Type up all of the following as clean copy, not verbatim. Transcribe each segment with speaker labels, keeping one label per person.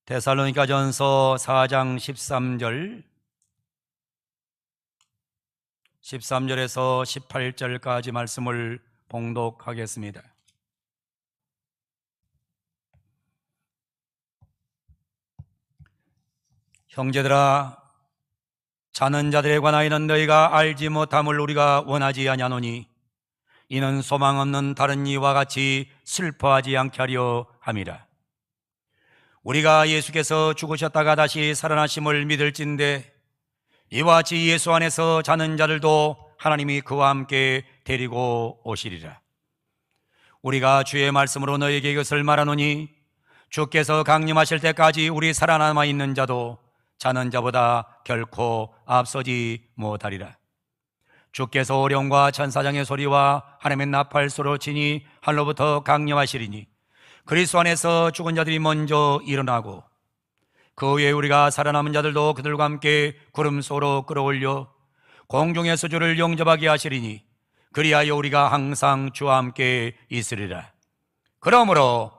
Speaker 1: 데살로니가전서 4장 13절에서 18절까지 말씀을 봉독하겠습니다. 형제들아, 자는 자들에 관하여는 너희가 알지 못함을 우리가 원하지 아니하노니 이는 소망 없는 다른 이와 같이 슬퍼하지 않게 하려 함이라. 우리가 예수께서 죽으셨다가 다시 살아나심을 믿을진대 이와 같이 예수 안에서 자는 자들도 하나님이 그와 함께 데리고 오시리라. 우리가 주의 말씀으로 너희에게 이것을 말하노니 주께서 강림하실 때까지 우리 살아남아 있는 자도 자는 자보다 결코 앞서지 못하리라. 주께서 오령과 천사장의 소리와 하나님의 나팔소로 치니 하늘로부터 강림하시리니 그리스도 안에서 죽은 자들이 먼저 일어나고 그 후에 우리가 살아남은 자들도 그들과 함께 구름 속으로 끌어올려 공중에서 주를 영접하게 하시리니 그리하여 우리가 항상 주와 함께 있으리라. 그러므로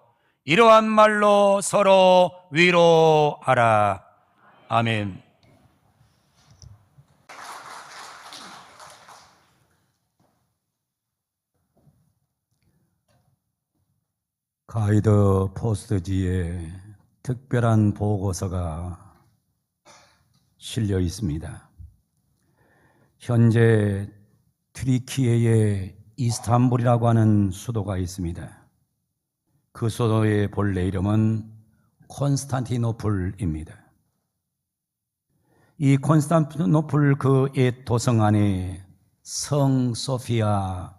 Speaker 1: 이러한 말로 서로 위로하라. 아멘. 가이드 포스트지에 특별한 보고서가 실려 있습니다. 현재 튀르키예의 이스탄불이라고 하는 수도가 있습니다. 그 수도의 본래 이름은 콘스탄티노플입니다. 이 콘스탄티노플 그 옛 도성 안에 성 소피아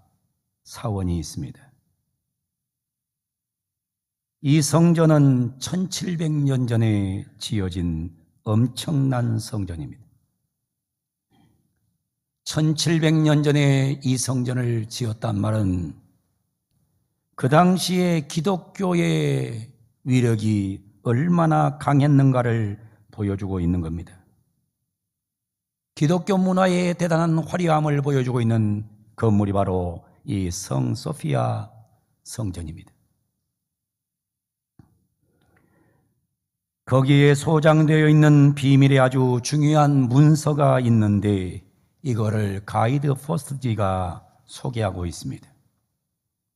Speaker 1: 사원이 있습니다. 이 성전은 1700년 전에 지어진 엄청난 성전입니다. 1700년 전에 이 성전을 지었단 말은 그 당시에 기독교의 위력이 얼마나 강했는가를 보여주고 있는 겁니다. 기독교 문화의 대단한 화려함을 보여주고 있는 건물이 바로 이 성 소피아 성전입니다. 거기에 소장되어 있는 비밀의 아주 중요한 문서가 있는데 이거를 가이드 포스트지가 소개하고 있습니다.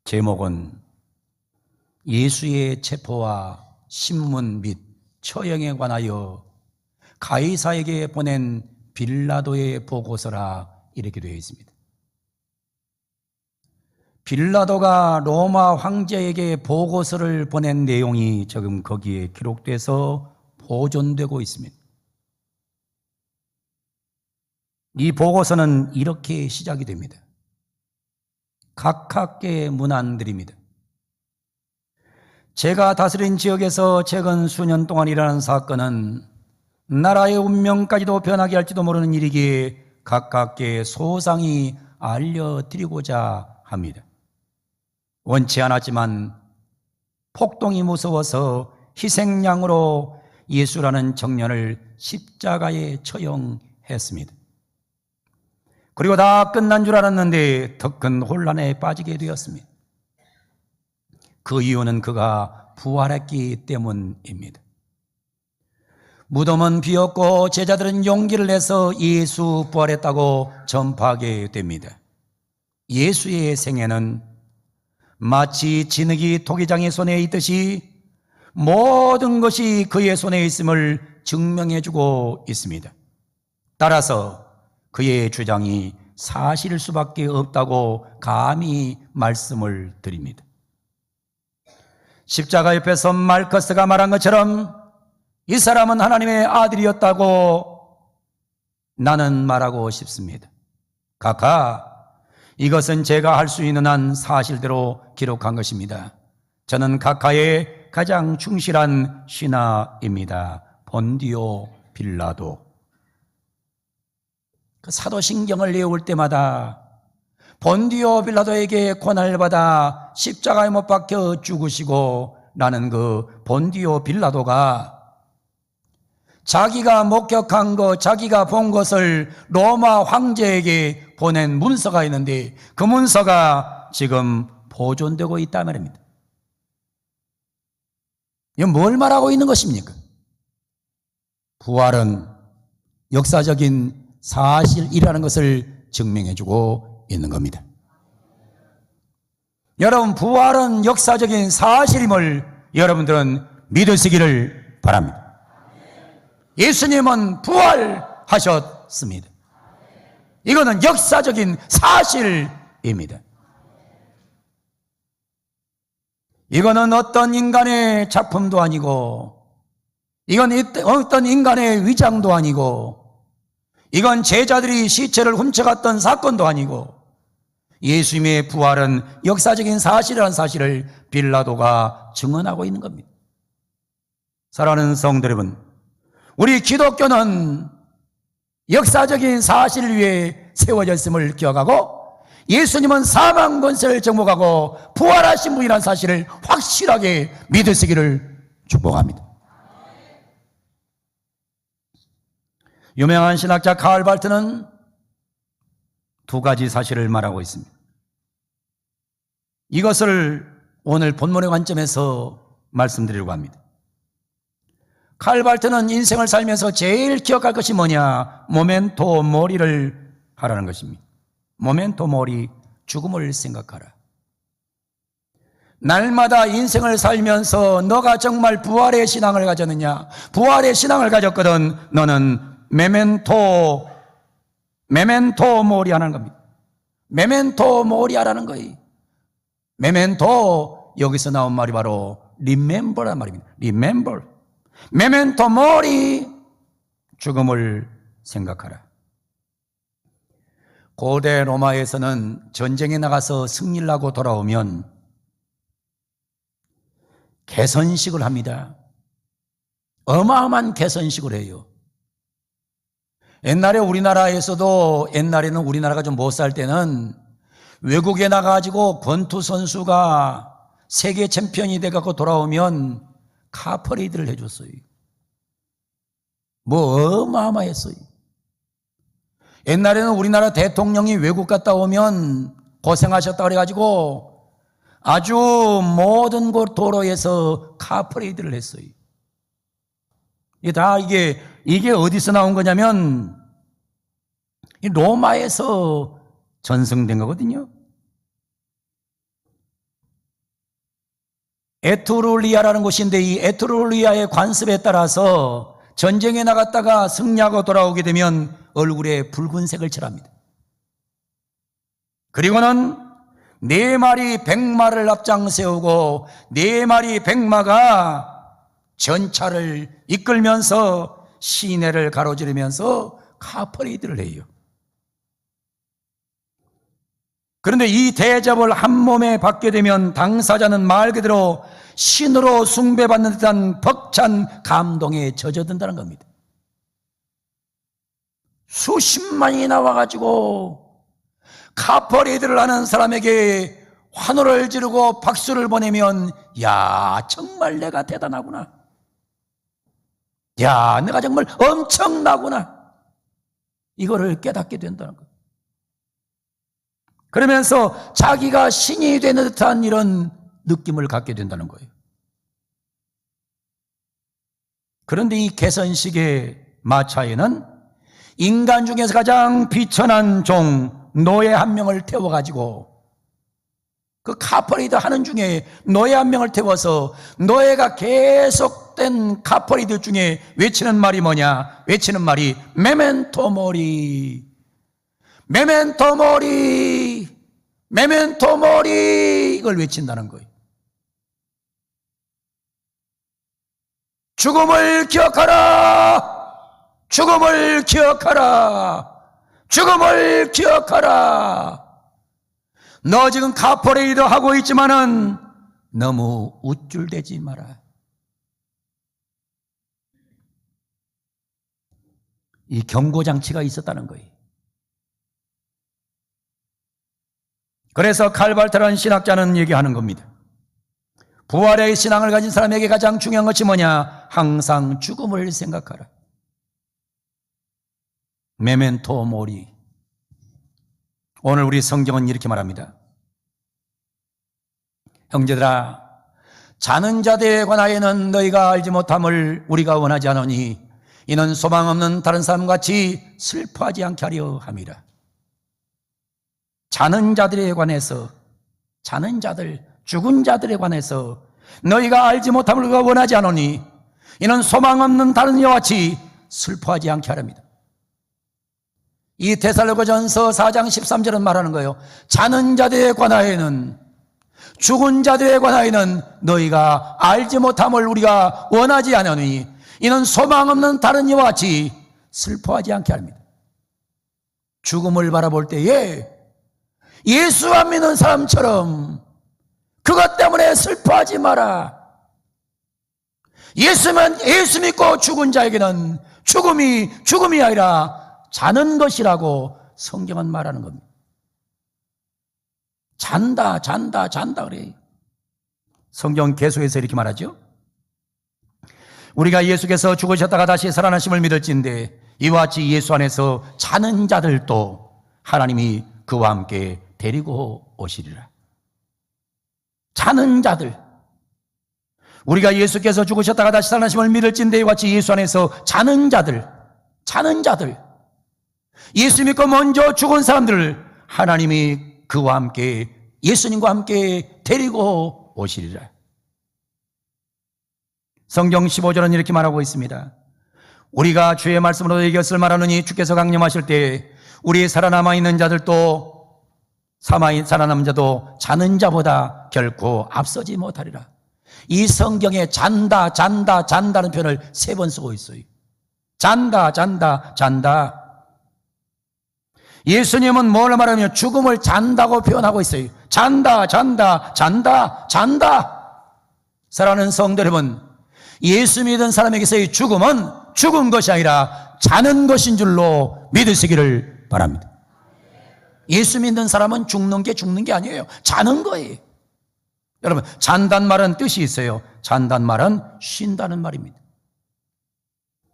Speaker 1: 제목은 예수의 체포와 신문 및 처형에 관하여 가이사에게 보낸 빌라도의 보고서라 이렇게 되어 있습니다. 빌라도가 로마 황제에게 보고서를 보낸 내용이 지금 거기에 기록돼서 보존되고 있습니다. 이 보고서는 이렇게 시작이 됩니다. 각하께 문안드립니다. 제가 다스린 지역에서 최근 수년 동안 일어난 사건은 나라의 운명까지도 변하게 할지도 모르는 일이기에 각하께 소상히 알려드리고자 합니다. 원치 않았지만 폭동이 무서워서 희생양으로 예수라는 청년을 십자가에 처형했습니다. 그리고 다 끝난 줄 알았는데 더 큰 혼란에 빠지게 되었습니다. 그 이유는 그가 부활했기 때문입니다. 무덤은 비었고 제자들은 용기를 내서 예수 부활했다고 전파하게 됩니다. 예수의 생애는 마치 진흙이 토기장의 손에 있듯이 모든 것이 그의 손에 있음을 증명해주고 있습니다. 따라서 그의 주장이 사실일 수밖에 없다고 감히 말씀을 드립니다. 십자가 옆에서 말커스가 말한 것처럼 이 사람은 하나님의 아들이었다고 나는 말하고 싶습니다. 각하, 이것은 제가 할 수 있는 한 사실대로 기록한 것입니다. 저는 각하의 가장 충실한 신하입니다. 본디오 빌라도. 그 사도신경을 외울 때마다 본디오 빌라도에게 고난을 받아 십자가에 못 박혀 죽으시고 나는 그 본디오 빌라도가 자기가 목격한 것, 자기가 본 것을 로마 황제에게 보낸 문서가 있는데 그 문서가 지금 보존되고 있단 말입니다. 이건 뭘 말하고 있는 것입니까? 부활은 역사적인 사실이라는 것을 증명해주고 있는 겁니다. 여러분, 부활은 역사적인 사실임을 여러분들은 믿으시기를 바랍니다. 예수님은 부활하셨습니다. 이거는 역사적인 사실입니다. 이거는 어떤 인간의 작품도 아니고, 이건 어떤 인간의 위장도 아니고, 이건 제자들이 시체를 훔쳐갔던 사건도 아니고, 예수님의 부활은 역사적인 사실이라는 사실을 빌라도가 증언하고 있는 겁니다. 사랑하는 성도 여러분, 우리 기독교는 역사적인 사실을 위해 세워졌음을 기억하고, 예수님은 사망 권세를 정복하고 부활하신 분이라는 사실을 확실하게 믿으시기를 축복합니다. 유명한 신학자 카를 발트는 두 가지 사실을 말하고 있습니다. 이것을 오늘 본문의 관점에서 말씀드리려고 합니다. 카를 발트는 인생을 살면서 제일 기억할 것이 뭐냐? 모멘토 모리를 하라는 것입니다. 모멘토 모리, 죽음을 생각하라. 날마다 인생을 살면서 너가 정말 부활의 신앙을 가졌느냐? 부활의 신앙을 가졌거든 너는 메멘토 모리 하는 겁니다. 메멘토 모리 하라는 거예요. 메멘토, 여기서 나온 말이 바로 remember란 말입니다. remember. 메멘토 모리, 죽음을 생각하라. 고대 로마에서는 전쟁에 나가서 승리를 하고 돌아오면 개선식을 합니다. 어마어마한 개선식을 해요. 옛날에는 우리나라가 좀 못 살 때는 외국에 나가가지고 권투 선수가 세계 챔피언이 돼갖고 돌아오면 카퍼레이드를 해줬어요. 어마어마했어요. 옛날에는 우리나라 대통령이 외국 갔다 오면 고생하셨다 그래가지고 아주 모든 곳 도로에서 카퍼레이드를 했어요. 이게 어디서 나온 거냐면 로마에서 전승된 거거든요. 에트룰리아라는 곳인데 이 에트룰리아의 관습에 따라서 전쟁에 나갔다가 승리하고 돌아오게 되면 얼굴에 붉은색을 칠합니다. 그리고는 4마리 백마를 앞장 세우고 4마리 백마가 전차를 이끌면서 시내를 가로지르면서 카퍼레이드를 해요. 그런데 이 대접을 한 몸에 받게 되면 당사자는 말 그대로 신으로 숭배받는 듯한 벅찬 감동에 젖어든다는 겁니다. 수십만이 나와가지고 카퍼레이드를 하는 사람에게 환호를 지르고 박수를 보내면 야, 정말 내가 대단하구나. 야, 내가 정말 엄청나구나. 이거를 깨닫게 된다는 거예요. 그러면서 자기가 신이 되는 듯한 이런 느낌을 갖게 된다는 거예요. 그런데 이 개선식의 마차에는 인간 중에서 가장 비천한 종 노예 한 명을 태워가지고 그 카퍼레이드 하는 중에 노예 한 명을 태워서 노예가 계속된 카퍼레이드 중에 외치는 말이 뭐냐? 외치는 말이 메멘토 모리, 메멘토 모리, 메멘토 모리, 이걸 외친다는 거예요. 죽음을 기억하라, 죽음을 기억하라, 죽음을 기억하라. 너 지금 카퍼레이드 하고 있지만은 너무 우쭐대지 마라. 이 경고장치가 있었다는 거예요. 그래서 칼발트라는 신학자는 얘기하는 겁니다. 부활의 신앙을 가진 사람에게 가장 중요한 것이 뭐냐? 항상 죽음을 생각하라. 메멘토 모리. 오늘 우리 성경은 이렇게 말합니다. 형제들아, 자는 자들에 관하여는 너희가 알지 못함을 우리가 원하지 않으니 이는 소망 없는 다른 사람같이 슬퍼하지 않게 하려 함이라. 자는 자들에 관해서, 자는 자들, 죽은 자들에 관해서 너희가 알지 못함을 우리가 원하지 않으니 이는 소망 없는 다른 이와 같이 슬퍼하지 않게 하렵니다. 이 데살로니가전서 4장 13절은 말하는 거예요. 자는 자들에 관하여는, 죽은 자들에 관하여는 너희가 알지 못함을 우리가 원하지 않으니 이는 소망 없는 다른 이와 같이 슬퍼하지 않게 합니다. 죽음을 바라볼 때에 예수 안 믿는 사람처럼 그것 때문에 슬퍼하지 마라. 예수 믿고 죽은 자에게는 죽음이 아니라 자는 것이라고 성경은 말하는 겁니다. 잔다 그래. 성경 계속해서 이렇게 말하죠. 우리가 예수께서 죽으셨다가 다시 살아나심을 믿을진데 이와 같이 예수 안에서 자는 자들도 하나님이 그와 함께 데리고 오시리라. 자는 자들, 우리가 예수께서 죽으셨다가 다시 살아나심을 믿을진데 이와 같이 예수 안에서 자는 자들, 예수 믿고 먼저 죽은 사람들을 하나님이 그와 함께, 예수님과 함께 데리고 오시리라. 성경 15절은 이렇게 말하고 있습니다. 우리가 주의 말씀으로 이것을 말하느니 주께서 강림하실 때 우리 살아남아 있는 자들도 살아남은 자도 자는 자보다 결코 앞서지 못하리라. 이 성경에 잔다는 표현을 3번 쓰고 있어요. 잔다. 예수님은 뭘 말하면 죽음을 잔다고 표현하고 있어요. 잔다. 사랑하는 성도 여러분, 예수 믿은 사람에게서의 죽음은 죽은 것이 아니라 자는 것인 줄로 믿으시기를 바랍니다. 예수 믿는 사람은 죽는 게 아니에요. 자는 거예요. 여러분, 잔다는 말은 뜻이 있어요. 잔다는 말은 쉰다는 말입니다.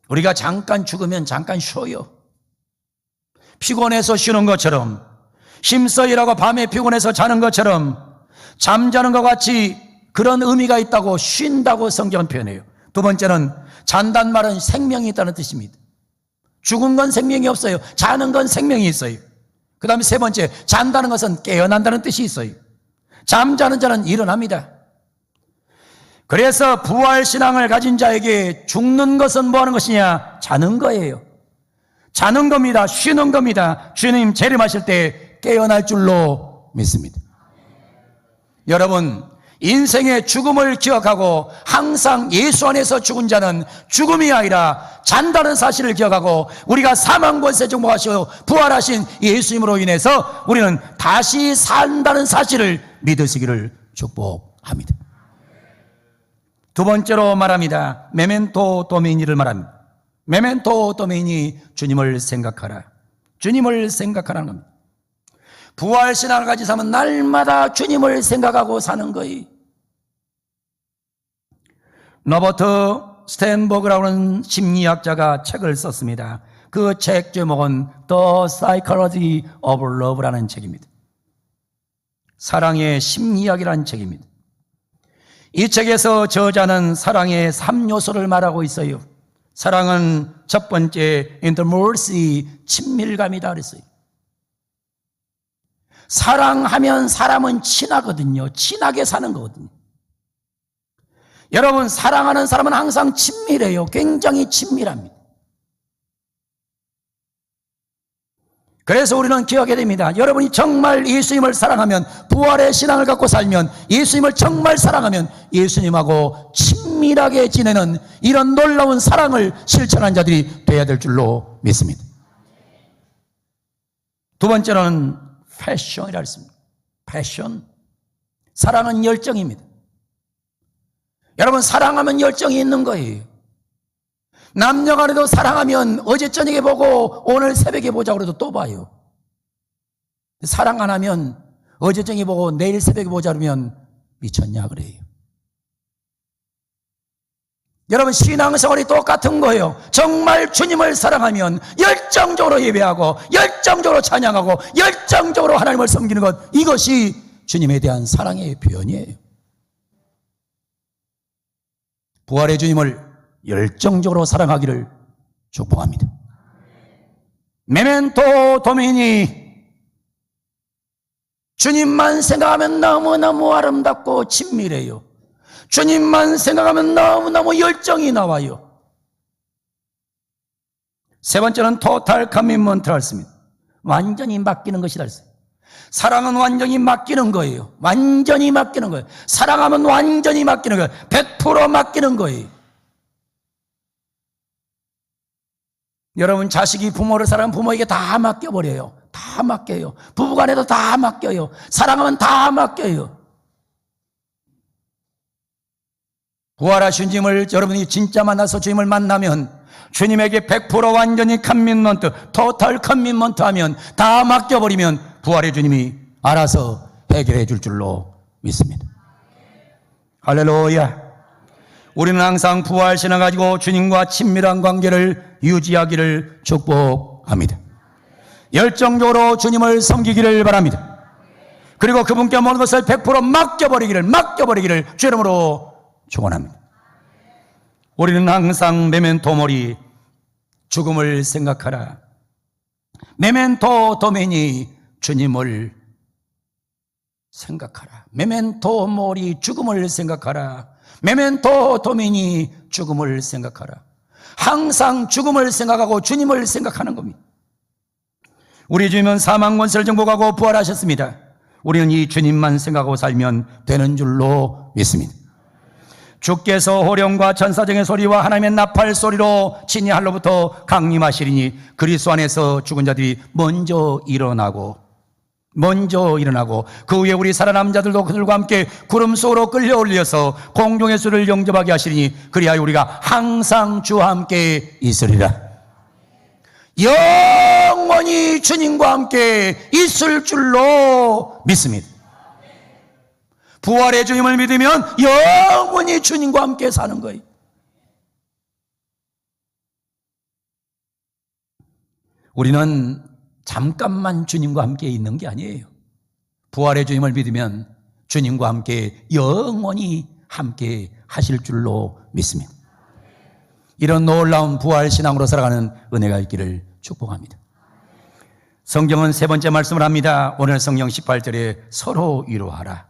Speaker 1: 우리가 잠깐 죽으면 잠깐 쉬어요. 피곤해서 쉬는 것처럼, 힘써 일하고 밤에 피곤해서 자는 것처럼 잠자는 것 같이 그런 의미가 있다고, 쉰다고 성경은 표현해요. 두 번째는 잔다는 말은 생명이 있다는 뜻입니다. 죽은 건 생명이 없어요. 자는 건 생명이 있어요. 그 다음에 세 번째, 잔다는 것은 깨어난다는 뜻이 있어요. 잠자는 자는 일어납니다. 그래서 부활신앙을 가진 자에게 죽는 것은 뭐 하는 것이냐? 자는 거예요. 자는 겁니다. 쉬는 겁니다. 주님 재림하실 때 깨어날 줄로 믿습니다. 여러분, 인생의 죽음을 기억하고 항상 예수 안에서 죽은 자는 죽음이 아니라 잔다는 사실을 기억하고 우리가 사망 권세 정복하시고 부활하신 예수님으로 인해서 우리는 다시 산다는 사실을 믿으시기를 축복합니다. 두 번째로 말합니다. 메멘토 도메니를 말합니다. 메멘토 도메니, 주님을 생각하라. 주님을 생각하라는 겁니다. 부활신앙을 가진 사람은 날마다 주님을 생각하고 사는 거예요. 로버트 스탠버그라고 하는 심리학자가 책을 썼습니다. 그 책 제목은 The Psychology of Love라는 책입니다. 사랑의 심리학이라는 책입니다. 이 책에서 저자는 사랑의 3요소를 말하고 있어요. 사랑은 첫 번째 intimacy, 친밀감이다 그랬어요. 사랑하면 사람은 친하거든요. 친하게 사는 거거든요. 여러분, 사랑하는 사람은 항상 친밀해요. 굉장히 친밀합니다. 그래서 우리는 기억해야 됩니다. 여러분이 정말 예수님을 사랑하면, 부활의 신앙을 갖고 살면, 예수님을 정말 사랑하면 예수님하고 친밀하게 지내는 이런 놀라운 사랑을 실천한 자들이 되어야 될 줄로 믿습니다. 두 번째는 패션이라 했습니다. 패션. 사랑은 열정입니다. 여러분, 사랑하면 열정이 있는 거예요. 남녀 간에도 사랑하면 어제 저녁에 보고 오늘 새벽에 보자고 해도 또 봐요. 사랑 안 하면 어제 저녁에 보고 내일 새벽에 보자 그러면 미쳤냐 그래요. 여러분, 신앙생활이 똑같은 거예요. 정말 주님을 사랑하면 열정적으로 예배하고 열정적으로 찬양하고 열정적으로 하나님을 섬기는 것, 이것이 주님에 대한 사랑의 표현이에요. 부활의 주님을 열정적으로 사랑하기를 축복합니다. 메멘토 도미니, 주님만 생각하면 너무너무 아름답고 친밀해요. 주님만 생각하면 너무너무 열정이 나와요. 세 번째는 토탈 커미먼트를 했습니다. 완전히 맡기는 것이다 했어요. 사랑은 완전히 맡기는 거예요. 완전히 맡기는 거예요. 사랑하면 완전히 맡기는 거예요. 100% 맡기는 거예요. 여러분, 자식이 부모를 사랑하면 부모에게 다 맡겨버려요. 다 맡겨요. 부부간에도 다 맡겨요. 사랑하면 다 맡겨요. 부활하신 주님을 여러분이 진짜 만나서 주님을 만나면 주님에게 100% 완전히 커밋먼트, 토탈 커밋먼트 하면, 다 맡겨버리면 부활의 주님이 알아서 해결해 줄 줄로 믿습니다. 할렐루야. 우리는 항상 부활신앙 가지고 주님과 친밀한 관계를 유지하기를 축복합니다. 열정적으로 주님을 섬기기를 바랍니다. 그리고 그분께 모든 것을 100% 맡겨버리기를 주 이름으로 축원합니다. 우리는 항상 메멘토 모리, 죽음을 생각하라. 메멘토 도메니, 주님을 생각하라. 메멘토 모리, 죽음을 생각하라. 메멘토 도메니, 죽음을 생각하라. 항상 죽음을 생각하고 주님을 생각하는 겁니다. 우리 주님은 사망 권세를 정복하고 부활하셨습니다. 우리는 이 주님만 생각하고 살면 되는 줄로 믿습니다. 주께서 호령과 천사장의 소리와 하나님의 나팔 소리로 친히 하늘로부터 강림하시리니 그리스도 안에서 죽은 자들이 먼저 일어나고 그 후에 우리 살아남은 자들도 그들과 함께 구름 속으로 끌려 올려서 공중의 수를 영접하게 하시리니 그리하여 우리가 항상 주와 함께 있으리라. 영원히 주님과 함께 있을 줄로 믿습니다. 부활의 주님을 믿으면 영원히 주님과 함께 사는 거예요. 우리는 잠깐만 주님과 함께 있는 게 아니에요. 부활의 주님을 믿으면 주님과 함께 영원히 함께 하실 줄로 믿습니다. 이런 놀라운 부활 신앙으로 살아가는 은혜가 있기를 축복합니다. 성경은 세 번째 말씀을 합니다. 오늘 성경 18절에 서로 위로하라.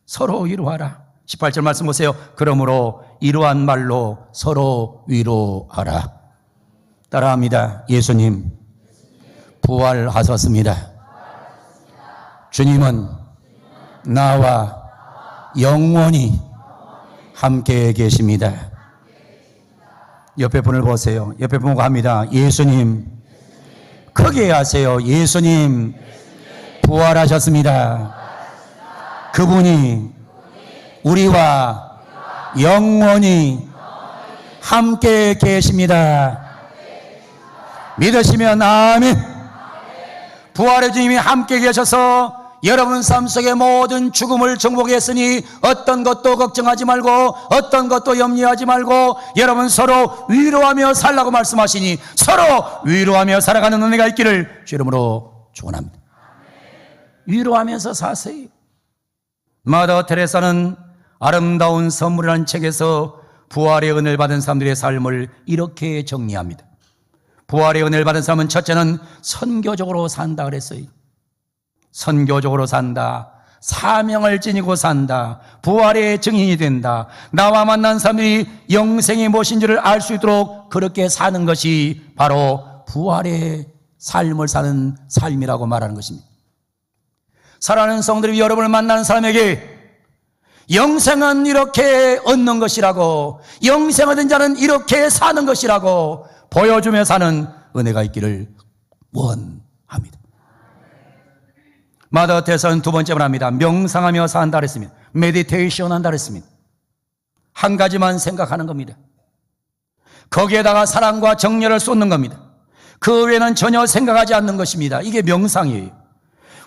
Speaker 1: 서로 위로하라. 18절 말씀 보세요. 그러므로 이러한 말로 서로 위로하라. 따라합니다. 예수님 부활하셨습니다. 주님은 나와 영원히 함께 계십니다. 옆에 분을 보세요. 옆에 분과 합니다. 예수님 크게 하세요. 예수님 부활하셨습니다. 그분이 우리와 영원히 함께 계십니다. 믿으시면 아멘. 부활의 주님이 함께 계셔서 여러분 삶 속의 모든 죽음을 정복했으니 어떤 것도 걱정하지 말고 어떤 것도 염려하지 말고 여러분 서로 위로하며 살라고 말씀하시니 서로 위로하며 살아가는 은혜가 있기를 주 이름으로 축원합니다. 위로하면서 사세요. 마더 테레사는 아름다운 선물이라는 책에서 부활의 은혜를 받은 사람들의 삶을 이렇게 정리합니다. 부활의 은혜를 받은 사람은 첫째는 선교적으로 산다 그랬어요. 선교적으로 산다. 사명을 지니고 산다. 부활의 증인이 된다. 나와 만난 사람들이 영생이 무엇인지를 알 수 있도록 그렇게 사는 것이 바로 부활의 삶을 사는 삶이라고 말하는 것입니다. 사랑하는 성도들이 여러분을 만나는 사람에게 영생은 이렇게 얻는 것이라고, 영생 얻은 자는 이렇게 사는 것이라고 보여주며 사는 은혜가 있기를 원합니다. 마더 테레사는 두 번째 말합니다. 명상하며 산다 그랬습니다. 메디테이션 한다 그랬습니다. 한 가지만 생각하는 겁니다. 거기에다가 사랑과 정열을 쏟는 겁니다. 그 외에는 전혀 생각하지 않는 것입니다. 이게 명상이에요.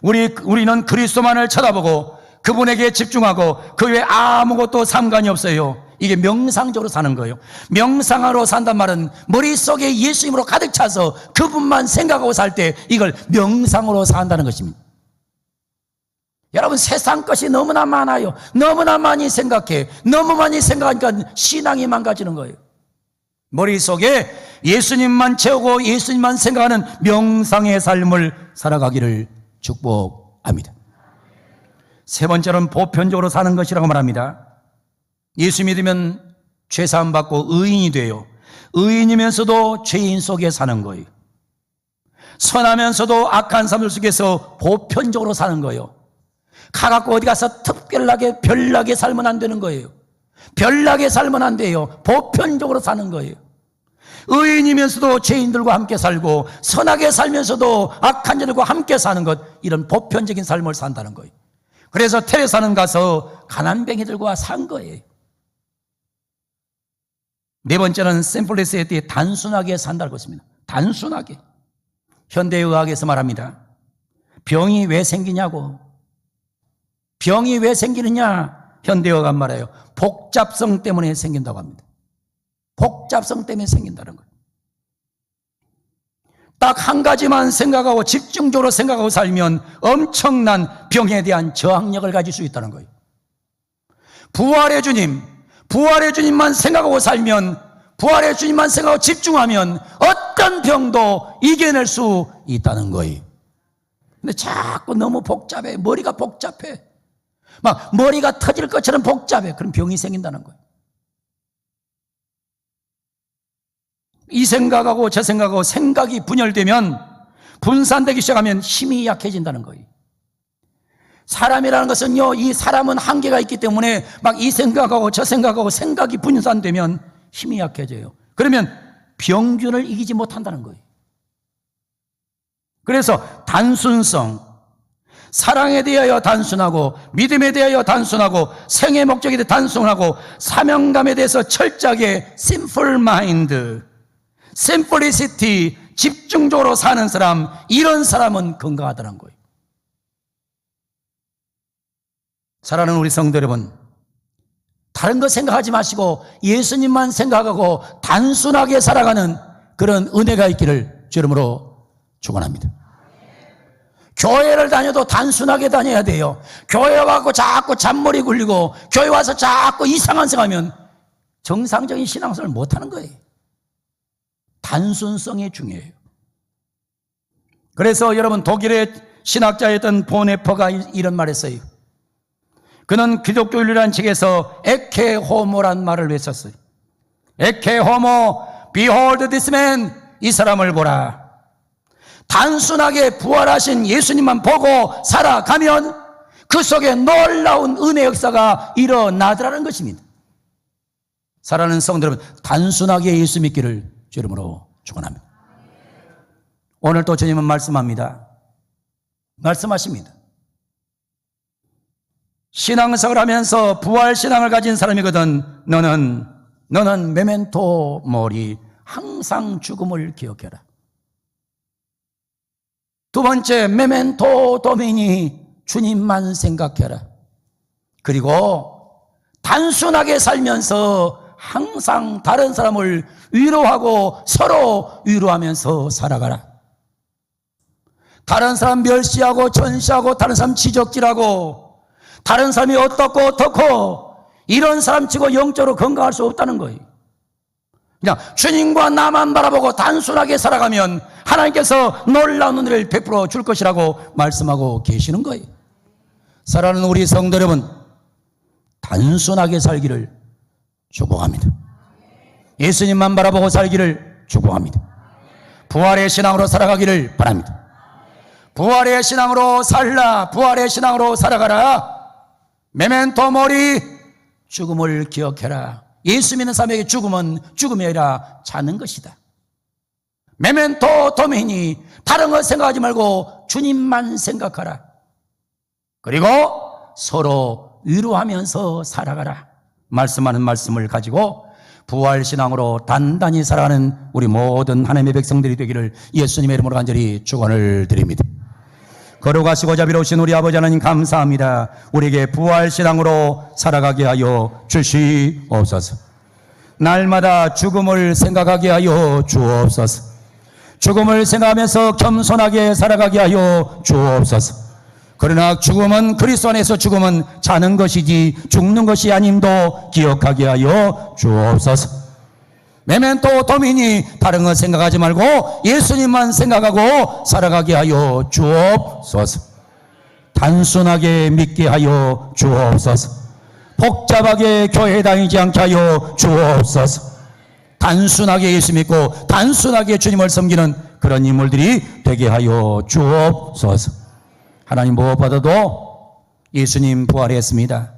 Speaker 1: 우리는 그리스도만을 쳐다보고 그분에게 집중하고 그 외에 아무것도 상관이 없어요. 이게 명상적으로 사는 거예요. 명상하러 산단 말은 머릿속에 예수님으로 가득 차서 그분만 생각하고 살 때 이걸 명상으로 산다는 것입니다. 여러분 세상 것이 너무나 많아요. 너무나 많이 생각해. 너무 많이 생각하니까 신앙이 망가지는 거예요. 머릿속에 예수님만 채우고 예수님만 생각하는 명상의 삶을 살아가기를 축복합니다. 세 번째는 보편적으로 사는 것이라고 말합니다. 예수 믿으면 죄사함 받고 의인이 돼요. 의인이면서도 죄인 속에 사는 거예요. 선하면서도 악한 사람들 속에서 보편적으로 사는 거예요. 가갖고 어디 가서 특별하게 별나게 살면 안 되는 거예요. 별나게 살면 안 돼요. 보편적으로 사는 거예요. 의인이면서도 죄인들과 함께 살고 선하게 살면서도 악한 자들과 함께 사는 것, 이런 보편적인 삶을 산다는 거예요. 그래서 테레사는 가서 가난뱅이들과 산 거예요. 네 번째는 심플리시티, 단순하게 산다고 했습니다. 단순하게. 현대의학에서 말합니다. 병이 왜 생기냐고. 병이 왜 생기느냐? 현대의학은 말해요. 복잡성 때문에 생긴다고 합니다. 복잡성 때문에 생긴다는 거예요. 딱 한 가지만 생각하고 집중적으로 생각하고 살면 엄청난 병에 대한 저항력을 가질 수 있다는 거예요. 부활의 주님만 생각하고 살면, 부활의 주님만 생각하고 집중하면 어떤 병도 이겨낼 수 있다는 거예요. 근데 자꾸 너무 복잡해. 머리가 복잡해. 막 머리가 터질 것처럼 복잡해. 그럼 병이 생긴다는 거예요. 이 생각하고 저 생각하고 생각이 분열되면, 분산되기 시작하면 힘이 약해진다는 거예요. 사람이라는 것은요, 이 사람은 한계가 있기 때문에 막 이 생각하고 저 생각하고 생각이 분산되면 힘이 약해져요. 그러면 병균을 이기지 못한다는 거예요. 그래서 단순성, 사랑에 대하여 단순하고, 믿음에 대하여 단순하고, 생의 목적에 대해 단순하고, 사명감에 대해서 철저하게 simple mind, simplicity, 집중적으로 사는 사람, 이런 사람은 건강하다는 거예요. 사랑하는 우리 성도 여러분, 다른 거 생각하지 마시고 예수님만 생각하고 단순하게 살아가는 그런 은혜가 있기를 주 이름으로 축원합니다. 교회를 다녀도 단순하게 다녀야 돼요. 교회 와서 자꾸 잔머리 굴리고 교회 와서 자꾸 이상한 생각하면 정상적인 신앙생활을 못하는 거예요. 단순성이 중요해요. 그래서 여러분, 독일의 신학자였던 보네퍼가 이런 말을 했어요. 그는 기독교인이라는 책에서 에케 호모란 말을 외쳤어요. 에케 호모, behold this man, 이 사람을 보라. 단순하게 부활하신 예수님만 보고 살아가면 그 속에 놀라운 은혜 역사가 일어나더라는 것입니다. 사랑하는 성도 여러분, 단순하게 예수 믿기를 주 이름으로 축원합니다. 오늘 또 주님은 말씀하십니다. 신앙생활을 하면서 부활신앙을 가진 사람이거든 너는 메멘토 모리, 항상 죽음을 기억해라. 두 번째, 메멘토 도미니, 주님만 생각해라. 그리고 단순하게 살면서 항상 다른 사람을 위로하고 서로 위로하면서 살아가라. 다른 사람 멸시하고 전시하고 다른 사람 지적질하고 다른 사람이 어떻고 이런 사람 치고 영적으로 건강할 수 없다는 거예요. 그냥 주님과 나만 바라보고 단순하게 살아가면 하나님께서 놀라운 은혜를 베풀어 줄 것이라고 말씀하고 계시는 거예요. 사랑하는 우리 성도 여러분, 단순하게 살기를 축복합니다. 예수님만 바라보고 살기를 축복합니다. 부활의 신앙으로 살아가기를 바랍니다. 부활의 신앙으로 살라, 부활의 신앙으로 살아가라. 메멘토 모리, 죽음을 기억해라. 예수 믿는 사람에게 죽음은 죽음이 아니라 자는 것이다. 메멘토 도미니, 다른 것 생각하지 말고 주님만 생각하라. 그리고 서로 위로하면서 살아가라. 말씀하는 말씀을 가지고 부활신앙으로 단단히 살아가는 우리 모든 하나님의 백성들이 되기를 예수님의 이름으로 간절히 축원을 드립니다. 걸어가시고 자비로우신 우리 아버지 하나님 감사합니다. 우리에게 부활신앙으로 살아가게 하여 주시옵소서. 날마다 죽음을 생각하게 하여 주옵소서. 죽음을 생각하면서 겸손하게 살아가게 하여 주옵소서. 그러나 죽음은, 그리스도 안에서 죽음은 자는 것이지 죽는 것이 아님도 기억하게 하여 주옵소서. 메멘토 도미니, 다른 거 생각하지 말고 예수님만 생각하고 살아가게 하여 주옵소서. 단순하게 믿게 하여 주옵소서. 복잡하게 교회 다니지 않게 하여 주옵소서. 단순하게 예수 믿고 단순하게 주님을 섬기는 그런 인물들이 되게 하여 주옵소서. 하나님, 무엇보다도 예수님 부활했습니다.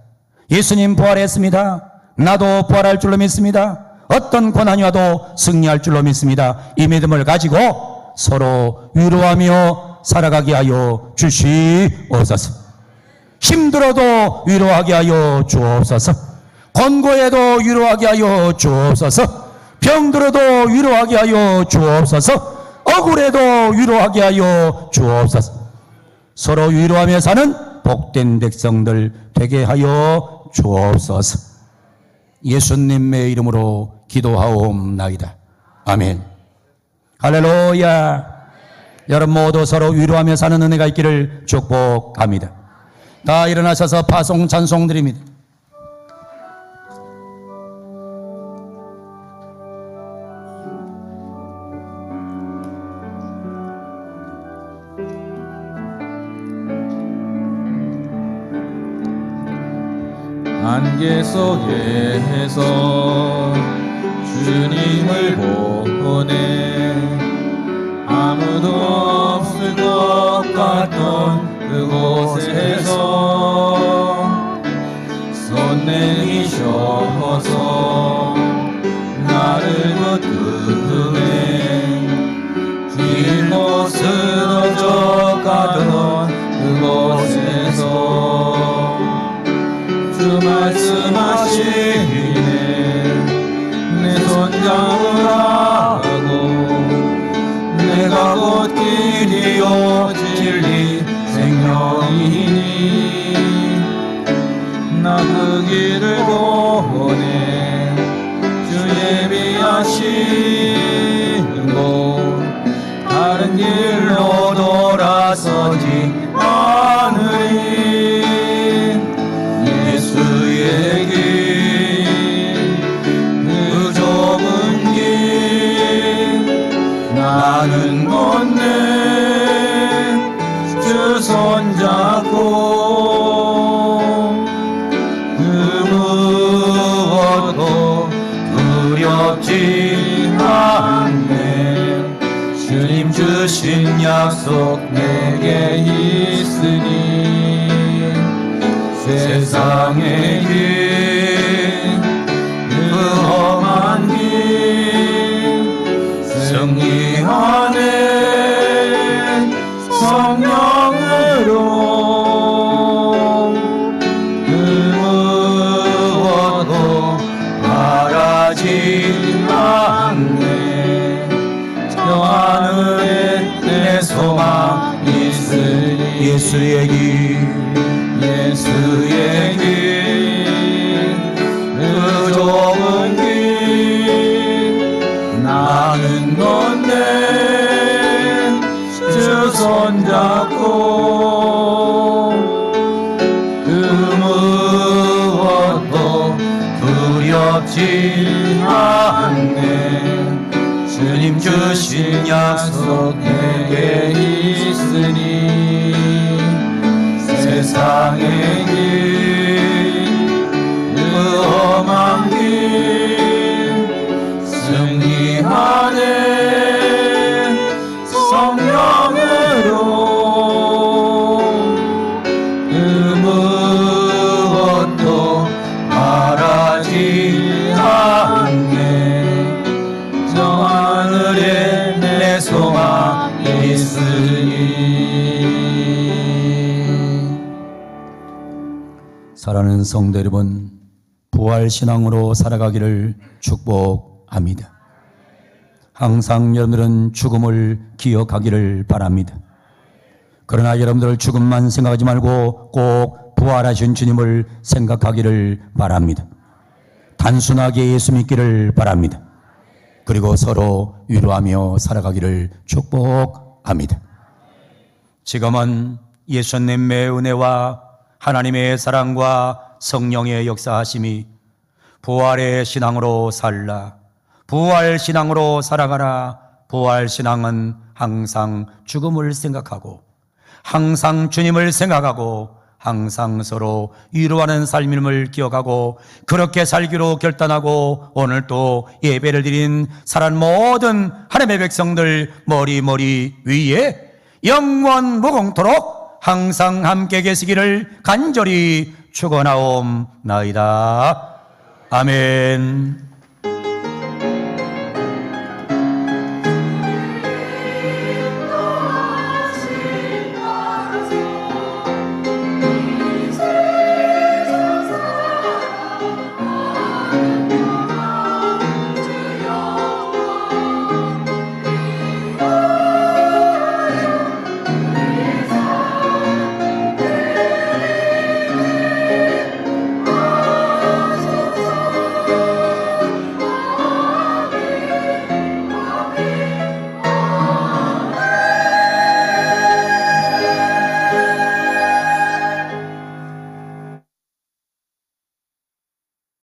Speaker 1: 예수님 부활했습니다. 나도 부활할 줄로 믿습니다. 어떤 고난이 와도 승리할 줄로 믿습니다. 이 믿음을 가지고 서로 위로하며 살아가게 하여 주시옵소서. 힘들어도 위로하게 하여 주옵소서. 권고해도 위로하게 하여 주옵소서. 병들어도 위로하게 하여 주옵소서. 억울해도 위로하게 하여 주옵소서. 서로 위로하며 사는 복된 백성들 되게 하여 주옵소서. 예수님의 이름으로 기도하옵나이다. 아멘. 할렐루야. 여러분 모두 서로 위로하며 사는 은혜가 있기를 축복합니다. 다 일어나셔서 파송 찬송 드립니다.
Speaker 2: 안개 속에서 주님을 보내 아무도 없을 것 같던 그곳에서 손 내미셔서 나를 붙드네 길로 쓰러져 가던 그곳에서 주 말씀하시네 내 손 잡으라고 내가 곧 길이요 진리 생명이니 나 그 길을 보내 주 예비하신 곳 다른 길로 돌아서지 않으리 예수의 길 그 좁은 길 나는 걷네 주 손잡고 그 무엇도 두렵지 않네 주님 주신 약속 내게 있으니 세상의 길 그 험한 길 승리하네 성령으로 그 무엇도 바라지 않네 저 하늘에 내 소망 있으니 예수의 길 예수의 길 그 좁은 길 나는 걷네 주 손잡고 그 무엇도 두렵지 않네 주님 주신 약속 내게 있으니 세상의 길 그 험한 길 승리하네 성령으로 그 무엇도 바라지 않네 저 하늘에 내 소망 있으니
Speaker 1: 사랑하는 성도 여러분, 부활신앙으로 살아가기를 축복합니다. 항상 여러분들은 죽음을 기억하기를 바랍니다. 그러나 여러분들 죽음만 생각하지 말고 꼭 부활하신 주님을 생각하기를 바랍니다. 단순하게 예수 믿기를 바랍니다. 그리고 서로 위로하며 살아가기를 축복합니다. 지금은 예수님의 은혜와 하나님의 사랑과 성령의 역사하심이 부활의 신앙으로 살라 부활신앙으로 살아가라. 부활신앙은 항상 죽음을 생각하고 항상 주님을 생각하고 항상 서로 위로하는 삶임을 기억하고 그렇게 살기로 결단하고 오늘 또 예배를 드린 사랑 모든 하나님의 백성들 머리 위에 영원 무궁토록 항상 함께 계시기를 간절히 축원하옵나이다. 아멘.